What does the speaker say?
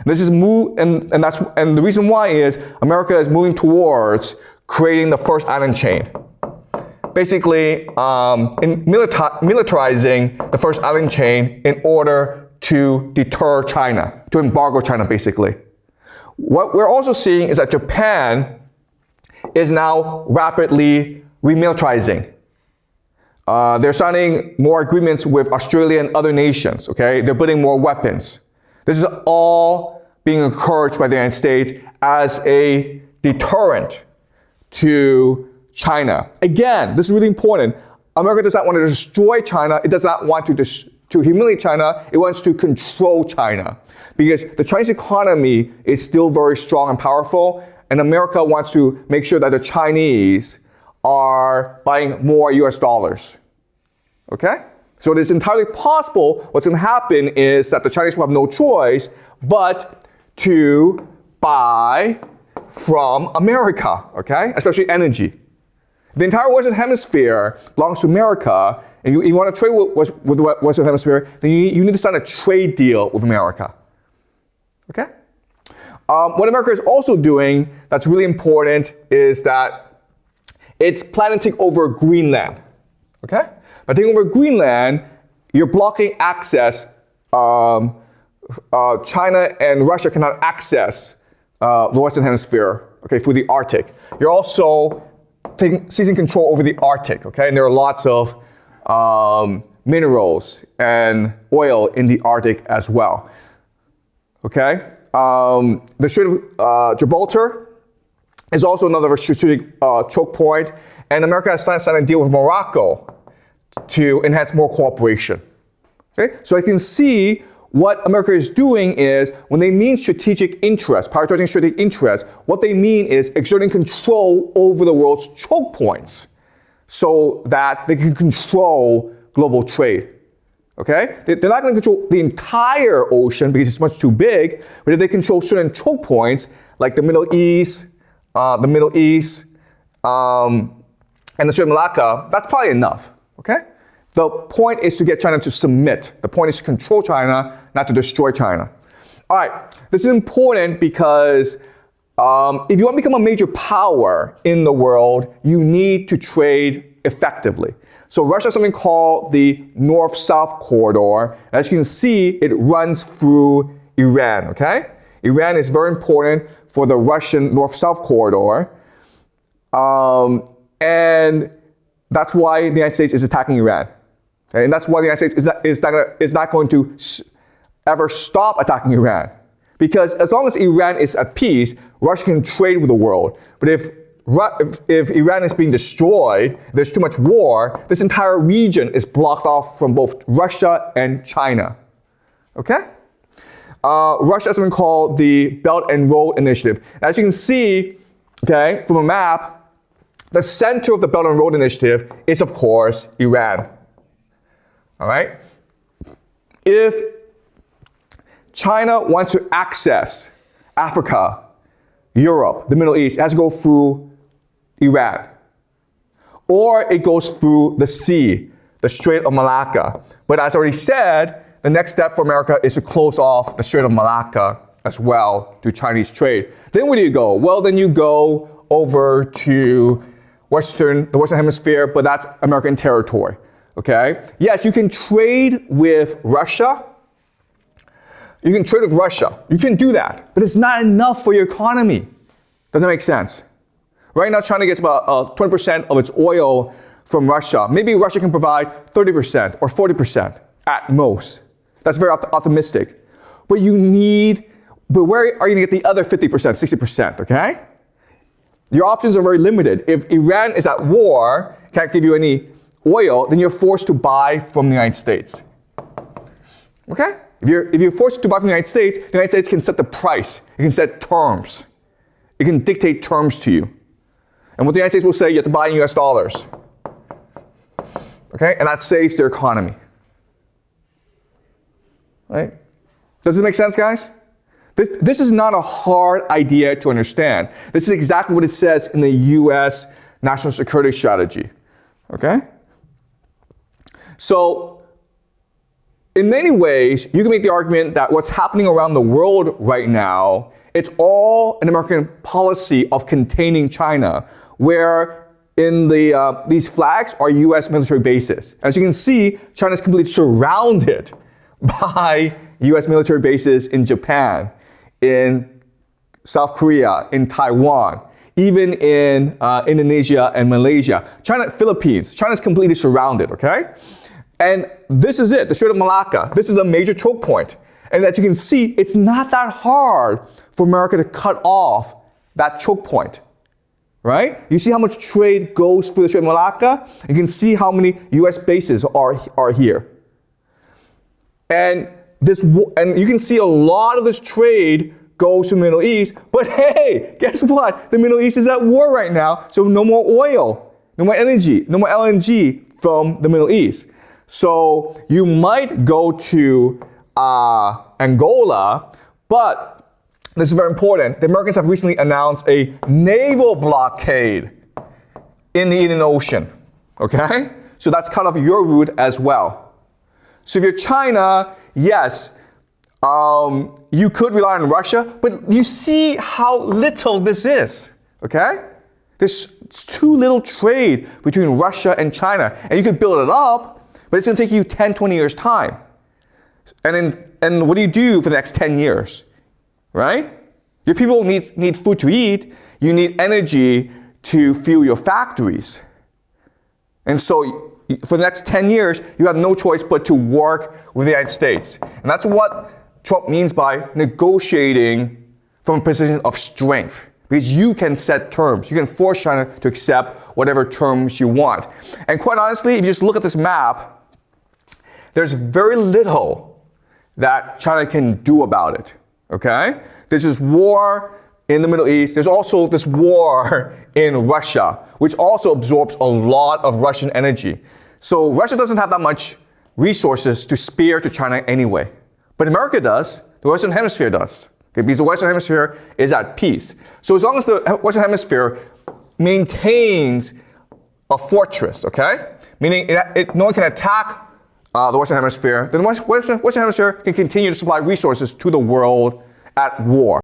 This is and the reason why is America is moving towards creating the first island chain. Basically, militarizing the first island chain in order to deter China, to embargo China, basically. What we're also seeing is that Japan is now rapidly remilitarizing. They're signing more agreements with Australia and other nations, okay? They're building more weapons. This is all being encouraged by the United States as a deterrent to China. Again, this is really important. America does not want to destroy China. It does not want to humiliate China. It wants to control China. Because the Chinese economy is still very strong and powerful, and America wants to make sure that the Chinese are buying more US dollars. Okay? So it is entirely possible what's going to happen is that the Chinese will have no choice but to buy from America, okay? Especially energy. The entire Western Hemisphere belongs to America, and you want to trade with the Western Hemisphere, then you need to sign a trade deal with America. Okay? What America is also doing that's really important is that it's planning to take over Greenland. Okay? By taking over Greenland, you're blocking access. China and Russia cannot access the Western Hemisphere, okay, through the Arctic. You're also seizing control over the Arctic, okay? And there are lots of minerals and oil in the Arctic as well. Okay? The Strait of Gibraltar is also another strategic choke point, and America has signed a deal with Morocco to enhance more cooperation. Okay? So I can see what America is doing is when they mean strategic interest, prioritizing strategic interest, what they mean is exerting control over the world's choke points so that they can control global trade. Okay? They're not going to control the entire ocean because it's much too big, but if they control certain choke points like the Middle East, and the Strait of Malacca, that's probably enough. Okay? The point is to get China to submit. The point is to control China, not to destroy China. All right, this is important because if you want to become a major power in the world, you need to trade effectively. So Russia has something called the North-South corridor. As you can see, it runs through Iran, okay? Iran is very important for the Russian North-South corridor. And that's why the United States is attacking Iran. Okay? And that's why the United States is not going to ever stop attacking Iran. Because as long as Iran is at peace, Russia can trade with the world. But if Iran is being destroyed, there's too much war, this entire region is blocked off from both Russia and China. Okay? Russia has something called the Belt and Road Initiative. As you can see, okay, from a map, the center of the Belt and Road Initiative is, of course, Iran. All right? If China wants to access Africa, Europe, the Middle East, it has to go through Iran. Or it goes through the sea, the Strait of Malacca. But as I already said, the next step for America is to close off the Strait of Malacca as well to Chinese trade. Then where do you go? Well, then you go over to the Western Hemisphere, but that's American territory. Okay? Yes, you can trade with Russia. You can trade with Russia. You can do that. But it's not enough for your economy. Doesn't make sense. Right now, China gets about 20% of its oil from Russia. Maybe Russia can provide 30% or 40% at most. That's very optimistic. But but where are you going to get the other 50%, 60%, okay? Your options are very limited. If Iran is at war, can't give you any oil, then you're forced to buy from the United States. Okay? If you're forced to buy from the United States can set the price. It can set terms. It can dictate terms to you. And what the United States will say, you have to buy in US dollars. Okay? And that saves their economy. Right? Does it make sense, guys? This is not a hard idea to understand. This is exactly what it says in the US national security strategy. Okay? So, in many ways, you can make the argument that what's happening around the world right now, it's all an American policy of containing China, where in these flags are U.S. military bases. As you can see, China is completely surrounded by U.S. military bases in Japan, in South Korea, in Taiwan, even in Indonesia and Malaysia. China, Philippines, China is completely surrounded, okay? And this is it, the Strait of Malacca. This is a major choke point. And as you can see, it's not that hard for America to cut off that choke point, right? You see how much trade goes through the Strait of Malacca? You can see how many US bases are here. And you can see a lot of this trade goes to the Middle East, but hey, guess what? The Middle East is at war right now, so no more oil, no more energy, no more LNG from the Middle East. So you might go to Angola, but this is very important. The Americans have recently announced a naval blockade in the Indian Ocean, okay? So that's kind of your route as well. So if you're China, yes, you could rely on Russia, but you see how little this is, okay? There's too little trade between Russia and China, and you could build it up, but it's going to take you 10, 20 years' time. And what do you do for the next 10 years, right? Your people need food to eat. You need energy to fuel your factories. And so for the next 10 years, you have no choice but to work with the United States. And that's what Trump means by negotiating from a position of strength. Because you can set terms. You can force China to accept whatever terms you want. And quite honestly, if you just look at this map, there's very little that China can do about it, okay? There's this war in the Middle East. There's also this war in Russia, which also absorbs a lot of Russian energy. So Russia doesn't have that much resources to spare to China anyway. But America does. The Western Hemisphere does. Okay? Because the Western Hemisphere is at peace. So as long as the Western Hemisphere maintains a fortress, okay? Meaning no one can attack the Western Hemisphere, then the Western Hemisphere can continue to supply resources to the world at war.